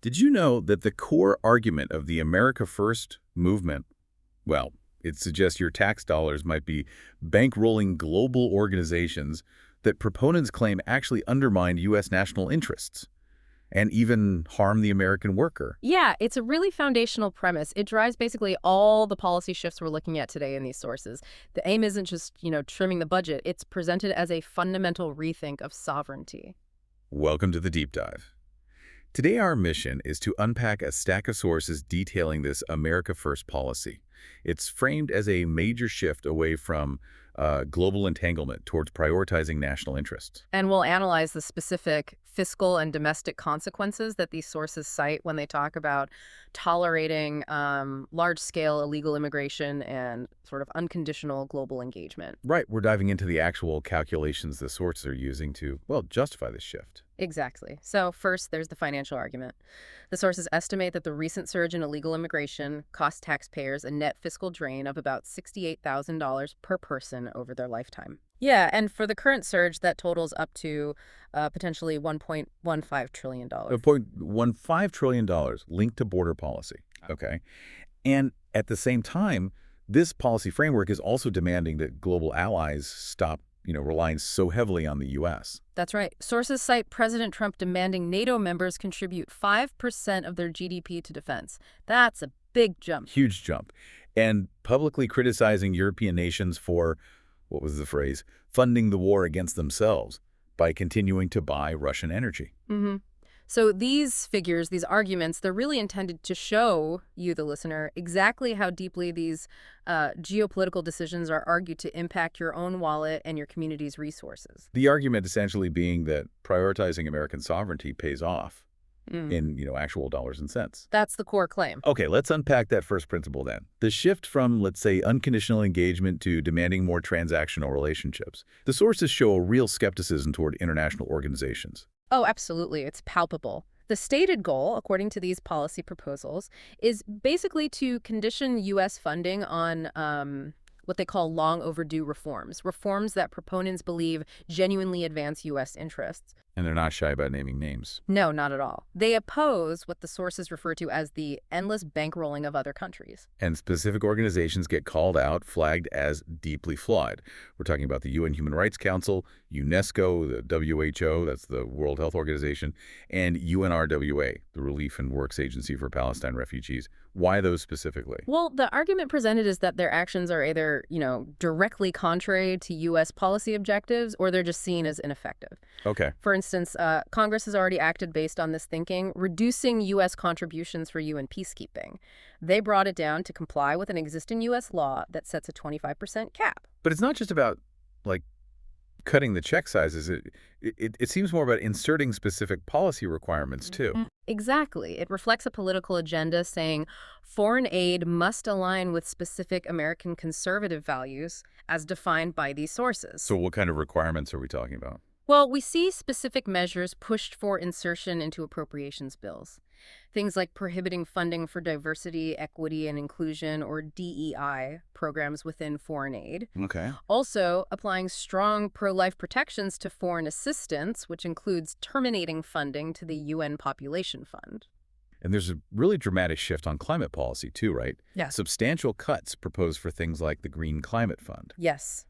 Did you know that the core argument of the America First movement, well, it suggests your tax dollars might be bankrolling global organizations that proponents claim actually undermine U.S. national interests and even harm the American worker? Yeah, it's a really foundational premise. It drives basically all the policy shifts we're looking at today in these sources. The aim isn't just, trimming the budget. It's presented as a fundamental rethink of sovereignty. Welcome to the Deep Dive. Today our mission is to unpack a stack of sources detailing this America First policy. It's framed as a major shift away from global entanglement towards prioritizing national interests. And we'll analyze the specific fiscal and domestic consequences that these sources cite when they talk about tolerating large-scale illegal immigration and sort of unconditional global engagement. Right, we're diving into the actual calculations the sources are using to, well, justify this shift. Exactly. So first, there's the financial argument. The sources estimate that the recent surge in illegal immigration cost taxpayers a net fiscal drain of about $68,000 per person over their lifetime. Yeah, and for the current surge, that totals up to potentially $1.15 trillion. $1.15 trillion linked to border policy. Okay. And at the same time, this policy framework is also demanding that global allies stop relying so heavily on the U.S. That's right. Sources cite President Trump demanding NATO members contribute 5% of their GDP to defense. That's a big jump. Huge jump. And publicly criticizing European nations for, what was the phrase, funding the war against themselves by continuing to buy Russian energy. Mm-hmm. So these figures, these arguments, they're really intended to show you, the listener, exactly how deeply these geopolitical decisions are argued to impact your own wallet and your community's resources. The argument essentially being that prioritizing American sovereignty pays off in, actual dollars and cents. That's the core claim. Okay, let's unpack that first principle then. The shift from, let's say, unconditional engagement to demanding more transactional relationships. The sources show a real skepticism toward international organizations. Oh, absolutely. It's palpable. The stated goal, according to these policy proposals, is basically to condition U.S. funding on what they call long overdue reforms that proponents believe genuinely advance U.S. interests. And they're not shy about naming names. No, not at all. They oppose what the sources refer to as the endless bankrolling of other countries. And specific organizations get called out, flagged as deeply flawed. We're talking about the UN Human Rights Council, UNESCO, the WHO, that's the World Health Organization, and UNRWA, the Relief and Works Agency for Palestine Refugees. Why those specifically? Well, the argument presented is that their actions are either, directly contrary to U.S. policy objectives, or they're just seen as ineffective. Okay. For instance, Congress has already acted based on this thinking, reducing U.S. contributions for UN peacekeeping. They brought it down to comply with an existing U.S. law that sets a 25% cap. But it's not just about, cutting the check sizes. It seems more about inserting specific policy requirements, too. Exactly. It reflects a political agenda saying foreign aid must align with specific American conservative values as defined by these sources. So what kind of requirements are we talking about? Well, we see specific measures pushed for insertion into appropriations bills. Things like prohibiting funding for diversity, equity, and inclusion, or DEI, programs within foreign aid. Okay. Also, applying strong pro-life protections to foreign assistance, which includes terminating funding to the UN Population Fund. And there's a really dramatic shift on climate policy, too, right? Yeah. Substantial cuts proposed for things like the Green Climate Fund. Yes.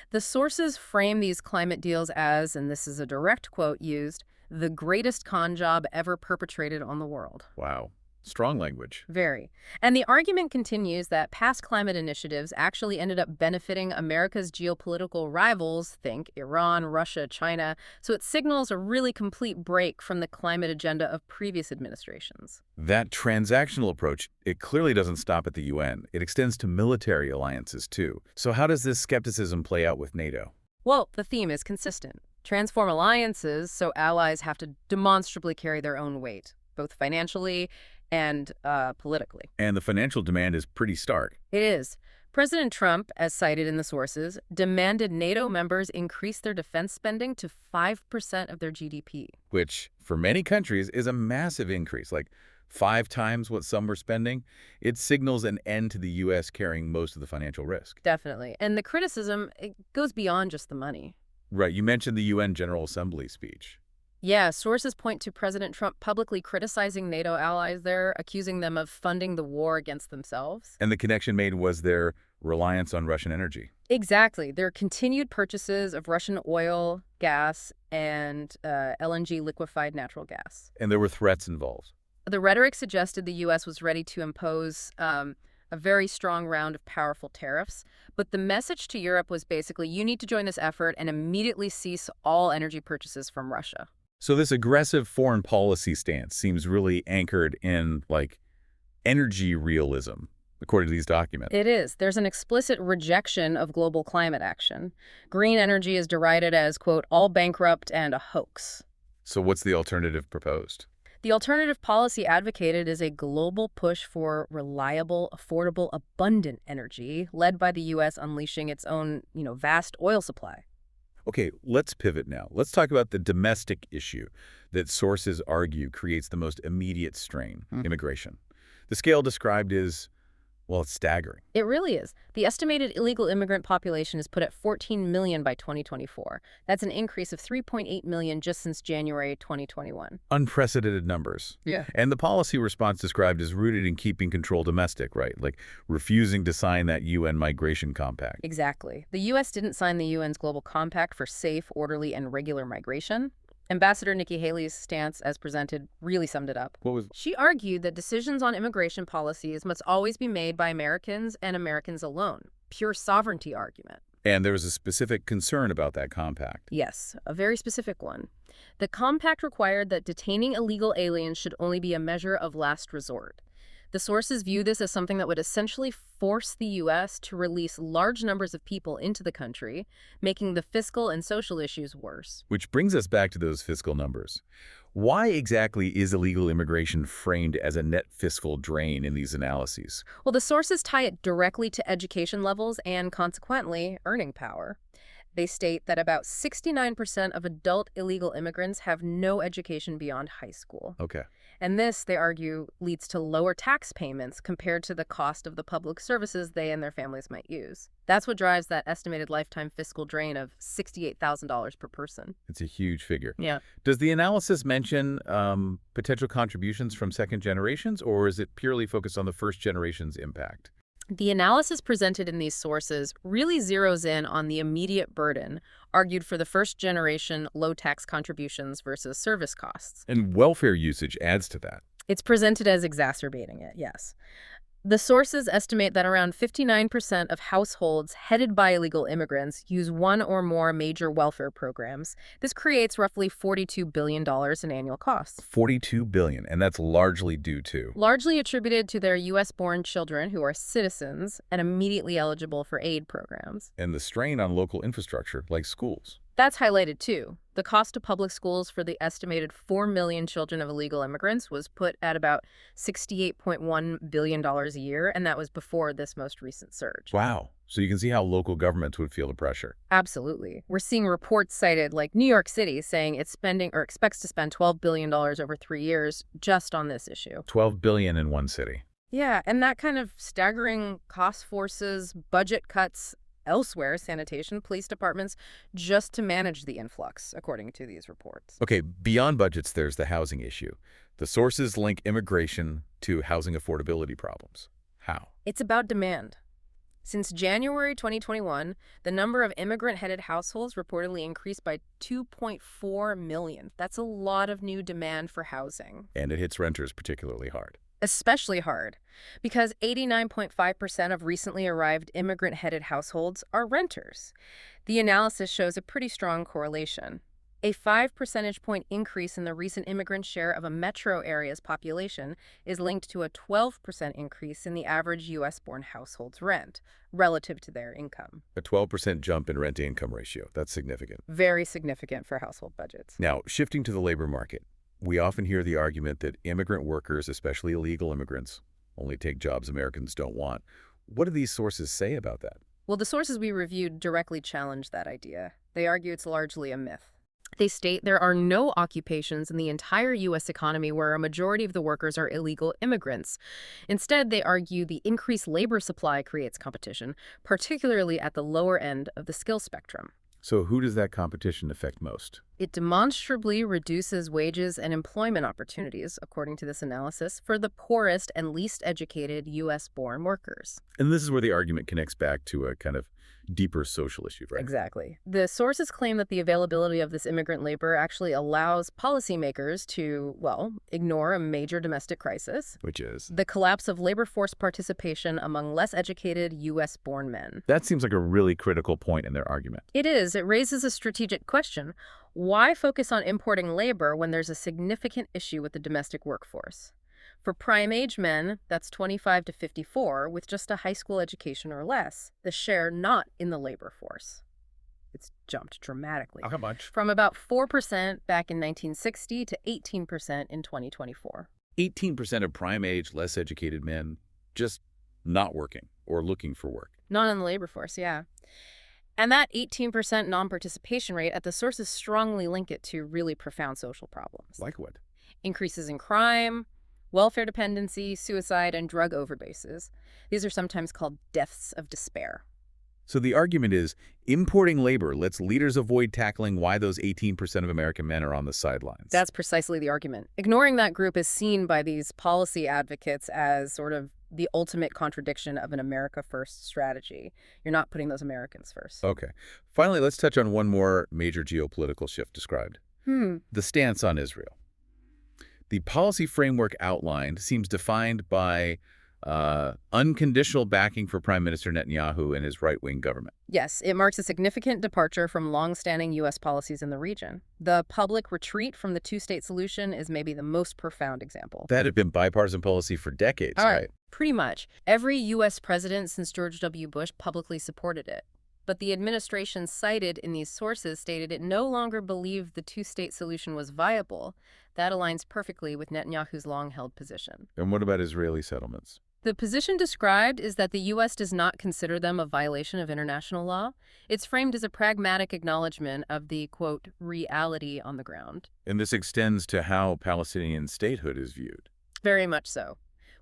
The sources frame these climate deals as, and this is a direct quote used, the greatest con job ever perpetrated on the world. Wow. Strong language. Very. And the argument continues that past climate initiatives actually ended up benefiting America's geopolitical rivals, think Iran, Russia, China, so it signals a really complete break from the climate agenda of previous administrations. That transactional approach, it clearly doesn't stop at the UN. It extends to military alliances, too. So how does this skepticism play out with NATO? Well, the theme is consistent. Transform alliances so allies have to demonstrably carry their own weight, both financially and politically. And the financial demand is pretty stark. It is. President Trump, as cited in the sources, demanded NATO members increase their defense spending to 5% of their GDP. Which, for many countries, is a massive increase, like 5 times what some were spending. It signals an end to the U.S. carrying most of the financial risk. Definitely. And the criticism, it goes beyond just the money. Right. You mentioned the UN General Assembly speech. Yeah, sources point to President Trump publicly criticizing NATO allies there, accusing them of funding the war against themselves. And the connection made was their reliance on Russian energy. Exactly. Their continued purchases of Russian oil, gas, and LNG liquefied natural gas. And there were threats involved. The rhetoric suggested the U.S. was ready to impose a very strong round of powerful tariffs, but the message to Europe was basically, you need to join this effort and immediately cease all energy purchases from Russia. So this aggressive foreign policy stance seems really anchored in, like, energy realism, according to these documents. It is. There's an explicit rejection of global climate action. Green energy is derided as, quote, all bankrupt and a hoax. So what's the alternative proposed? The alternative policy advocated is a global push for reliable, affordable, abundant energy, led by the U.S. unleashing its own, vast oil supply. Okay, let's pivot now. Let's talk about the domestic issue that sources argue creates the most immediate strain, immigration. The scale described is, well, it's staggering. It really is. The estimated illegal immigrant population is put at 14 million by 2024. That's an increase of 3.8 million just since January 2021. Unprecedented numbers. Yeah. And the policy response described is rooted in keeping control domestic, right? Like refusing to sign that UN migration compact. Exactly. The U.S. didn't sign the UN's Global Compact for safe, orderly, and regular migration. Ambassador Nikki Haley's stance, as presented, really summed it up. She argued that decisions on immigration policies must always be made by Americans and Americans alone. Pure sovereignty argument. And there was a specific concern about that compact. Yes, a very specific one. The compact required that detaining illegal aliens should only be a measure of last resort. The sources view this as something that would essentially force the U.S. to release large numbers of people into the country, making the fiscal and social issues worse. Which brings us back to those fiscal numbers. Why exactly is illegal immigration framed as a net fiscal drain in these analyses? Well, the sources tie it directly to education levels and, consequently, earning power. They state that about 69% of adult illegal immigrants have no education beyond high school. Okay. And this, they argue, leads to lower tax payments compared to the cost of the public services they and their families might use. That's what drives that estimated lifetime fiscal drain of $68,000 per person. It's a huge figure. Yeah. Does the analysis mention potential contributions from second generations, or is it purely focused on the first generation's impact? The analysis presented in these sources really zeroes in on the immediate burden, argued for the first-generation low-tax contributions versus service costs. And welfare usage adds to that. It's presented as exacerbating it, yes. The sources estimate that around 59% of households headed by illegal immigrants use one or more major welfare programs. This creates roughly $42 billion in annual costs. $42 billion, and that's largely due to? Largely attributed to their U.S.-born children who are citizens and immediately eligible for aid programs. And the strain on local infrastructure, like schools. That's highlighted, too. The cost to public schools for the estimated 4 million children of illegal immigrants was put at about $68.1 billion a year, and that was before this most recent surge. Wow. So you can see how local governments would feel the pressure. Absolutely. We're seeing reports cited like New York City saying it's spending or expects to spend $12 billion over 3 years just on this issue. $12 billion in one city. Yeah, and that kind of staggering cost forces budget cuts elsewhere, sanitation, police departments, just to manage the influx, according to these reports. Okay, beyond budgets, there's the housing issue. The sources link immigration to housing affordability problems. How? It's about demand. Since January 2021, the number of immigrant-headed households reportedly increased by 2.4 million. That's a lot of new demand for housing. And it hits renters particularly hard. Especially hard, because 89.5% of recently arrived immigrant-headed households are renters. The analysis shows a pretty strong correlation. A 5 percentage point increase in the recent immigrant share of a metro area's population is linked to a 12% increase in the average U.S.-born household's rent relative to their income. A 12% jump in rent-to-income ratio. That's significant. Very significant for household budgets. Now, shifting to the labor market. We often hear the argument that immigrant workers, especially illegal immigrants, only take jobs Americans don't want. What do these sources say about that? Well, the sources we reviewed directly challenge that idea. They argue it's largely a myth. They state there are no occupations in the entire U.S. economy where a majority of the workers are illegal immigrants. Instead, they argue the increased labor supply creates competition, particularly at the lower end of the skill spectrum. So who does that competition affect most? It demonstrably reduces wages and employment opportunities, according to this analysis, for the poorest and least educated U.S.-born workers. And this is where the argument connects back to a kind of deeper social issue, right? Exactly. The sources claim that the availability of this immigrant labor actually allows policymakers to, well, ignore a major domestic crisis, Which is? the collapse of labor force participation among less educated U.S.-born men. That seems like a really critical point in their argument. It is. It raises a strategic question. Why focus on importing labor when there's a significant issue with the domestic workforce? For prime-age men, that's 25 to 54, with just a high school education or less, the share not in the labor force. It's jumped dramatically. How much? From about 4% back in 1960 to 18% in 2024. 18% of prime-age, less educated men just not working or looking for work. Not in the labor force, yeah. And that 18% non-participation rate at the sources strongly link it to really profound social problems. Like what? Increases in crime, welfare dependency, suicide, and drug overdoses. These are sometimes called deaths of despair. So the argument is importing labor lets leaders avoid tackling why those 18% of American men are on the sidelines. That's precisely the argument. Ignoring that group is seen by these policy advocates as sort of the ultimate contradiction of an America First strategy. You're not putting those Americans first. Okay. Finally, let's touch on one more major geopolitical shift described. The stance on Israel. The policy framework outlined seems defined by unconditional backing for Prime Minister Netanyahu and his right-wing government. Yes, it marks a significant departure from long-standing U.S. policies in the region. The public retreat from the two-state solution is maybe the most profound example. That had been bipartisan policy for decades, right? Pretty much. Every U.S. president since George W. Bush publicly supported it. But the administration cited in these sources stated it no longer believed the two-state solution was viable. That aligns perfectly with Netanyahu's long-held position. And what about Israeli settlements? The position described is that the U.S. does not consider them a violation of international law. It's framed as a pragmatic acknowledgement of the, quote, reality on the ground. And this extends to how Palestinian statehood is viewed. Very much so.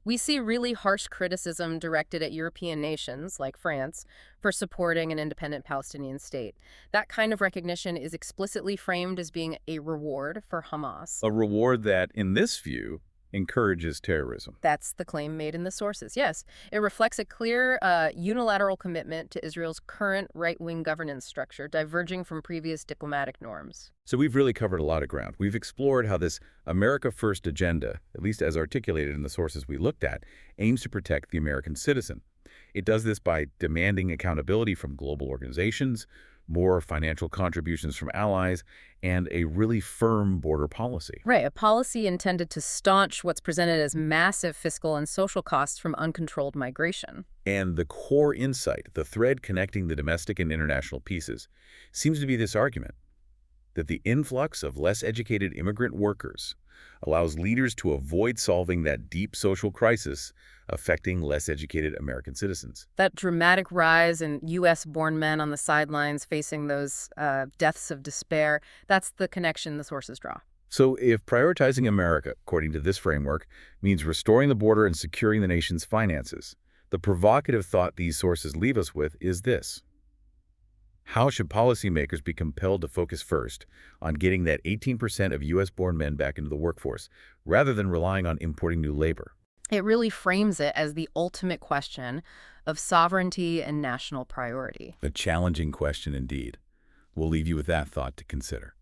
We see really harsh criticism directed at European nations, like France, for supporting an independent Palestinian state. That kind of recognition is explicitly framed as being a reward for Hamas. A reward that, in this view, encourages terrorism. That's the claim made in the sources, yes. It reflects a clear unilateral commitment to Israel's current right-wing governance structure, diverging from previous diplomatic norms. So we've really covered a lot of ground. We've explored how this America First agenda, at least as articulated in the sources we looked at, aims to protect the American citizen. It does this by demanding accountability from global organizations, more financial contributions from allies, and a really firm border policy. Right, a policy intended to staunch what's presented as massive fiscal and social costs from uncontrolled migration. And the core insight, the thread connecting the domestic and international pieces, seems to be this argument that the influx of less educated immigrant workers allows leaders to avoid solving that deep social crisis affecting less educated American citizens. That dramatic rise in U.S.-born men on the sidelines facing those deaths of despair, that's the connection the sources draw. So if prioritizing America, according to this framework, means restoring the border and securing the nation's finances, the provocative thought these sources leave us with is this. How should policymakers be compelled to focus first on getting that 18% of U.S.-born men back into the workforce, rather than relying on importing new labor? It really frames it as the ultimate question of sovereignty and national priority. A challenging question indeed. We'll leave you with that thought to consider.